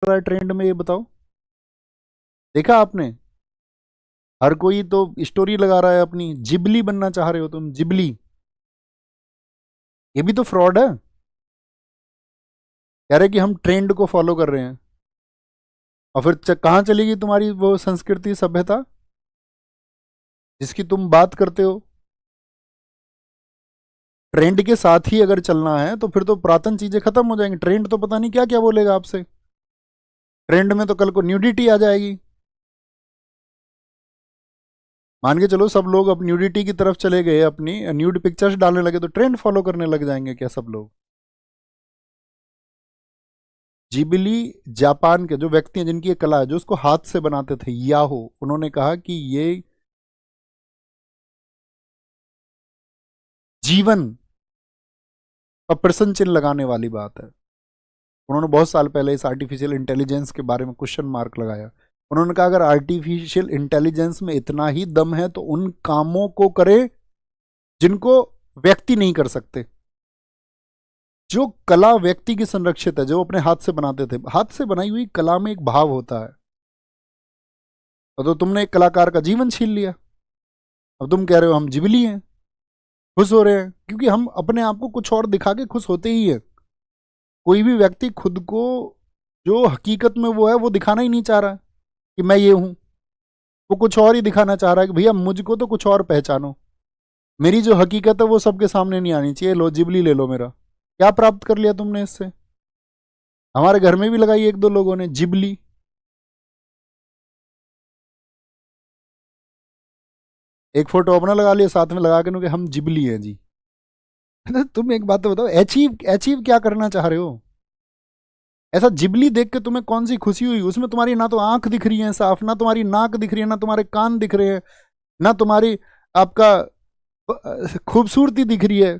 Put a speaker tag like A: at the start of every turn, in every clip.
A: रहा है ट्रेंड में, ये बताओ, देखा आपने? हर कोई तो स्टोरी लगा रहा है अपनी, जिबली बनना चाह रहे हो तुम, जिबली। ये भी तो फ्रॉड है। कह रहे कि हम ट्रेंड को फॉलो कर रहे हैं, और फिर कहाँ चलेगी तुम्हारी वो संस्कृति सभ्यता जिसकी तुम बात करते हो? ट्रेंड के साथ ही अगर चलना है तो फिर तो पुरातन चीजें खत्म हो जाएंगी। ट्रेंड तो पता नहीं क्या क्या बोलेगा आपसे। ट्रेंड में तो कल को न्यूडिटी आ जाएगी। मान के चलो सब लोग अब न्यूडिटी की तरफ चले गए, अपनी न्यूड पिक्चर्स डालने लगे, तो ट्रेंड फॉलो करने लग जाएंगे क्या सब लोग? जिबली जापान के जो व्यक्ति हैं, जिनकी ये कला है, जो उसको हाथ से बनाते थे, याहो, उन्होंने कहा कि ये जीवन का प्रश्न चिन्ह लगाने वाली बात है। उन्होंने बहुत साल पहले इस आर्टिफिशियल इंटेलिजेंस के बारे में क्वेश्चन मार्क लगाया। उन्होंने कहा अगर आर्टिफिशियल इंटेलिजेंस में इतना ही दम है तो उन कामों को करे जिनको व्यक्ति नहीं कर सकते। जो कला व्यक्ति की संरक्षित है, जो अपने हाथ से बनाते थे, हाथ से बनाई हुई कला में एक भाव होता है। तो तुमने एक कलाकार का जीवन छीन लिया। अब तुम कह रहे हो हम जिबली हैं, खुश हो रहे हैं, क्योंकि हम अपने आप को कुछ और दिखा के खुश होते ही है। कोई भी व्यक्ति खुद को जो हकीकत में वो है वो दिखाना ही नहीं चाह रहा कि मैं ये हूं। वो कुछ और ही दिखाना चाह रहा है कि भैया मुझको तो कुछ और पहचानो, मेरी जो हकीकत है वो सबके सामने नहीं आनी चाहिए। लो जिबली ले लो मेरा। क्या प्राप्त कर लिया तुमने इससे? हमारे घर में भी लगाई एक दो लोगों ने जिबली। एक फोटो अपना लगा लिया, साथ में लगा के कि हम जिबली हैं जी। तुम एक बात तो बताओ, अचीव अचीव क्या करना चाह रहे हो? ऐसा जिबली देख के तुम्हें कौन सी खुशी हुई? उसमें तुम्हारी ना तो आंख दिख रही है साफ, ना तुम्हारी नाक दिख रही है, ना तुम्हारे कान दिख रहे हैं, ना तुम्हारी आपका खूबसूरती दिख रही है।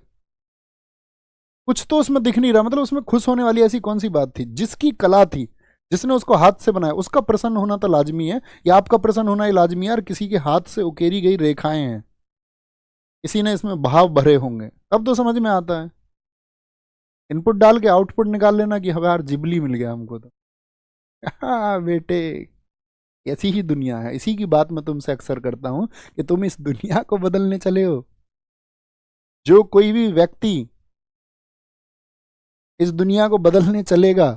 A: कुछ तो उसमें दिख नहीं रहा। मतलब उसमें खुश होने वाली ऐसी कौन सी बात थी? जिसकी कला थी, जिसने उसको हाथ से बनाया, उसका प्रसन्न होना तो लाजमी है, या आपका प्रसन्न होना ही लाजमी है? और किसी के हाथ से उकेरी गई रेखाएं हैं, किसी ने इसमें भाव भरे होंगे, तब तो समझ में आता है। इनपुट डाल के आउटपुट निकाल लेना कि हमारा जिबली मिल गया हमको तो। हाँ बेटे, ऐसी ही दुनिया है। इसी की बात मैं तुमसे अक्सर करता हूं कि तुम इस दुनिया को बदलने चले हो। जो कोई भी व्यक्ति इस दुनिया को बदलने चलेगा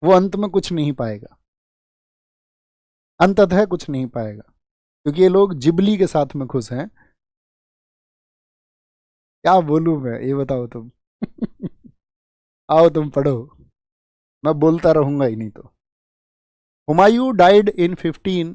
A: वो अंत में कुछ नहीं पाएगा, अंततः कुछ नहीं पाएगा, क्योंकि ये लोग जिबली के साथ में खुश हैं। क्या बोलूं मैं, ये बताओ तुम। आओ तुम पढ़ो, मैं बोलता रहूंगा ही नहीं तो। Humayun died in 15